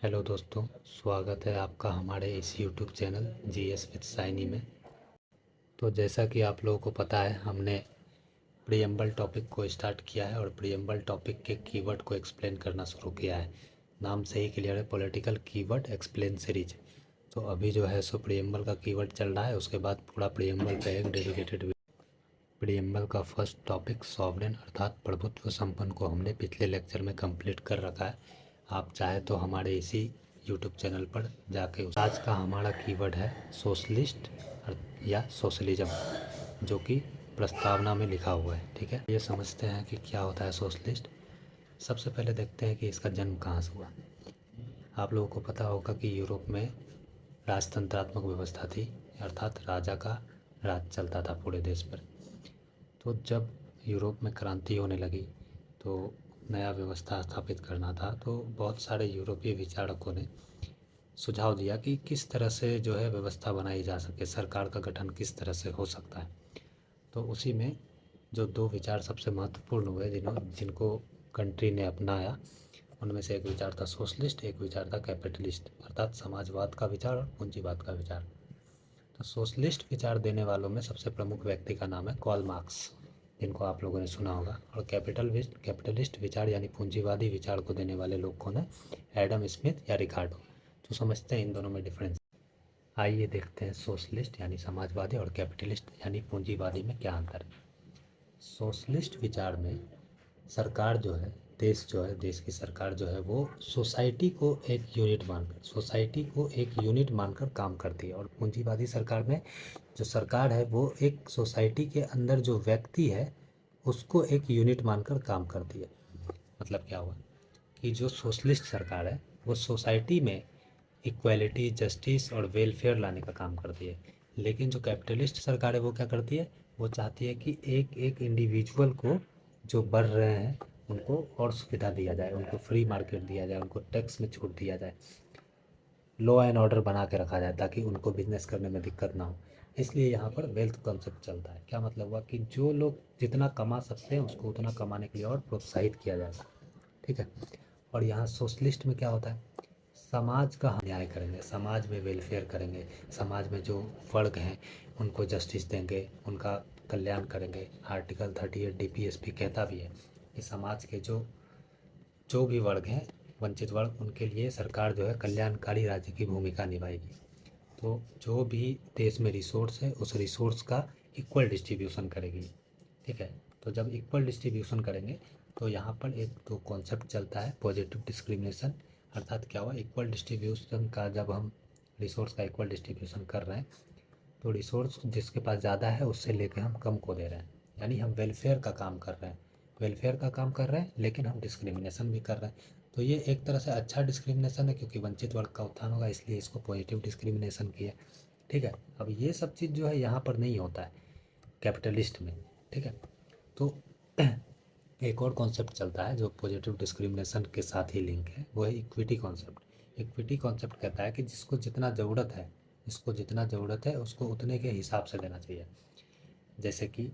Hello दोस्तों, स्वागत है आपका हमारे इस YouTube channel GS with Saini में। तो जैसा कि आप लोगों को पता है, हमने प्रीएम्बल टॉपिक को स्टार्ट किया है और प्रीएम्बल टॉपिक के कीवर्ड को एक्सप्लेन करना शुरू किया है। नाम से ही क्लियर है, पॉलिटिकल कीवर्ड एक्सप्लेन सीरीज। तो अभी जो है सो प्रीएम्बल का कीवर्ड चल रहा है, उसके बाद पूरा प्रीएम्बल पे एक डेडिकेटेड। प्रीएम्बल का फर्स्ट टॉपिक सॉवरेन अर्थात प्रभुत्व संपन्न को हमने पिछले लेक्चर में कंप्लीट कर रखा है। आप चाहे तो हमारे इसी यूट्यूब चैनल पर जाके आज का हमारा कीवर्ड है सोशलिस्ट या सोशलिज्म, जो कि प्रस्तावना में लिखा हुआ है। ठीक है, ये समझते हैं कि क्या होता है सोशलिस्ट। सबसे पहले देखते हैं कि इसका जन्म कहाँ से हुआ। आप लोगों को पता होगा कि यूरोप में राजतंत्रात्मक व्यवस्था थी, अर्थात राजा का राज चलता था पूरे देश पर। तो जब यूरोप में क्रांति होने लगी तो नया व्यवस्था स्थापित करना था, तो बहुत सारे यूरोपीय विचारकों ने सुझाव दिया कि किस तरह से जो है व्यवस्था बनाई जा सके, सरकार का गठन किस तरह से हो सकता है। तो उसी में जो दो विचार सबसे महत्वपूर्ण हुए जिनको कंट्री ने अपनाया, उनमें से एक विचार था सोशलिस्ट, एक विचार था कैपिटलिस्ट, अर्थात समाजवाद का विचार और पूंजीवाद का विचार। तो सोशलिस्ट विचार देने वालों में सबसे प्रमुख व्यक्ति का नाम है कार्ल मार्क्स, जिनको आप लोगों ने सुना होगा। और कैपिटलिस्ट विचार यानी पूंजीवादी विचार को देने वाले लोग कौन है? एडम स्मिथ या रिकार्डो। तो समझते हैं इन दोनों में डिफरेंस। आइए देखते हैं सोशलिस्ट यानी समाजवादी और कैपिटलिस्ट यानी पूंजीवादी में क्या अंतर है। सोशलिस्ट विचार में सरकार जो है, देश की सरकार जो है वो सोसाइटी को एक यूनिट मानकर काम करती है। और पूंजीवादी सरकार में जो सरकार है वो एक सोसाइटी के अंदर जो व्यक्ति है उसको एक यूनिट मानकर काम करती है। मतलब क्या हुआ कि जो सोशलिस्ट सरकार है वो सोसाइटी में इक्वालिटी, जस्टिस और वेलफेयर लाने का काम करती है। लेकिन जो कैपिटलिस्ट सरकार है वो क्या करती है? वो चाहती है कि एक एक इंडिविजुअल को, जो बढ़ रहे हैं, उनको और सुविधा दिया जाए, उनको फ्री मार्केट दिया जाए, उनको टैक्स में छूट दिया जाए, लॉ एंड ऑर्डर बना के रखा जाए ताकि उनको बिजनेस करने में दिक्कत ना हो। इसलिए यहाँ पर वेल्थ कॉन्सेप्ट चलता है। क्या मतलब हुआ कि जो लोग जितना कमा सकते हैं उसको उतना कमाने के लिए और प्रोत्साहित किया जाएगा। ठीक है। और यहाँ सोशलिस्ट में क्या होता है? समाज का न्याय करेंगे, समाज में वेलफेयर करेंगे, समाज में जो वर्ग हैं उनको जस्टिस देंगे, उनका कल्याण करेंगे। आर्टिकल 38 डीपीएसपी कहता भी है कि समाज के जो जो भी वर्ग हैं, वंचित वर्ग, उनके लिए सरकार जो है कल्याणकारी राज्य की भूमिका निभाएगी। तो जो भी देश में रिसोर्स है उस रिसोर्स का इक्वल डिस्ट्रीब्यूशन करेगी। ठीक है। तो जब इक्वल डिस्ट्रीब्यूशन करेंगे तो यहाँ पर एक तो कॉन्सेप्ट चलता है पॉजिटिव डिस्क्रिमिनेशन। अर्थात क्या हुआ, इक्वल डिस्ट्रीब्यूशन का जब हम रिसोर्स का इक्वल डिस्ट्रीब्यूशन कर रहे हैं तो रिसोर्स जिसके पास ज़्यादा है उससे लेकर हम कम को दे रहे हैं, यानी हम वेलफेयर का काम कर रहे हैं। वेलफेयर का काम कर रहे हैं लेकिन हम डिस्क्रिमिनेशन भी कर रहे हैं। तो ये एक तरह से अच्छा डिस्क्रिमिनेशन है, क्योंकि वंचित वर्ग का उत्थान होगा, इसलिए इसको पॉजिटिव डिस्क्रिमिनेशन किया। ठीक है। अब ये सब चीज़ जो है यहाँ पर नहीं होता है कैपिटलिस्ट में। ठीक है। तो एक और कॉन्सेप्ट चलता है जो पॉजिटिव डिस्क्रिमिनेशन के साथ ही लिंक है, वो है इक्विटी कॉन्सेप्ट। इक्विटी कॉन्सेप्ट कहता है कि जिसको जितना ज़रूरत है उसको उतने के हिसाब से देना चाहिए। जैसे कि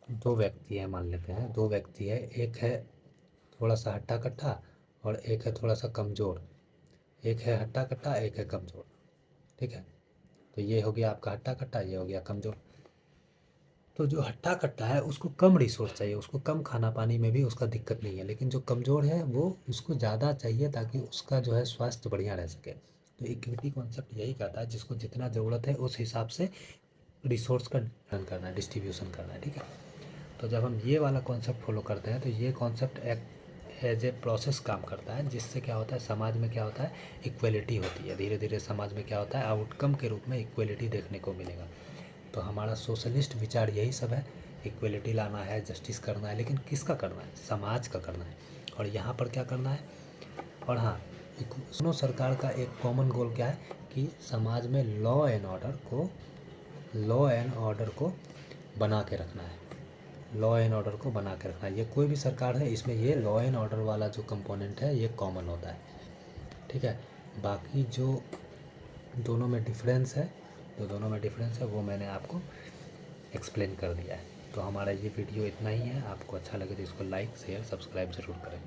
दो व्यक्ति हैं, मान लेते हैं दो व्यक्ति है, एक है थोड़ा सा हट्टा कट्टा और एक है थोड़ा सा कमज़ोर। एक है हट्टा कट्टा, एक है कमज़ोर। ठीक है। तो ये हो गया आपका हट्टा कट्टा, ये हो गया कमज़ोर। तो जो हट्टा कट्टा है उसको कम रिसोर्स चाहिए, उसको कम खाना पानी में भी उसका दिक्कत नहीं है, लेकिन जो कमज़ोर है वो उसको ज़्यादा चाहिए ताकि उसका जो है स्वास्थ्य बढ़िया रह सके। तो इक्विटी कॉन्सेप्ट यही कहता है जिसको जितना ज़रूरत है उस हिसाब से रिसोर्स का रन करना है, डिस्ट्रीब्यूशन करना है। ठीक है। तो जब हम ये वाला कॉन्सेप्ट फॉलो करते हैं तो ये कॉन्सेप्ट एक एज ए प्रोसेस काम करता है, जिससे क्या होता है समाज में क्या होता है, इक्वलिटी होती है। धीरे धीरे समाज में क्या होता है, आउटकम के रूप में इक्वलिटी देखने को मिलेगा। तो हमारा सोशलिस्ट विचार यही सब है, इक्वलिटी लाना है, जस्टिस करना है, लेकिन किसका करना है? समाज का करना है। और यहाँ पर क्या करना है? और हाँ, दोनों सरकार का एक कॉमन गोल क्या है कि समाज में लॉ एंड ऑर्डर को बना के रखना है। लॉ एंड ऑर्डर को बना के रखना है। ये कोई भी सरकार है, इसमें ये लॉ एंड ऑर्डर वाला जो कंपोनेंट है ये कॉमन होता है। ठीक है। बाकी जो दोनों में डिफरेंस है वो मैंने आपको एक्सप्लेन कर दिया है। तो हमारा ये वीडियो इतना ही है। आपको अच्छा लगे तो इसको लाइक शेयर सब्सक्राइब ज़रूर करें।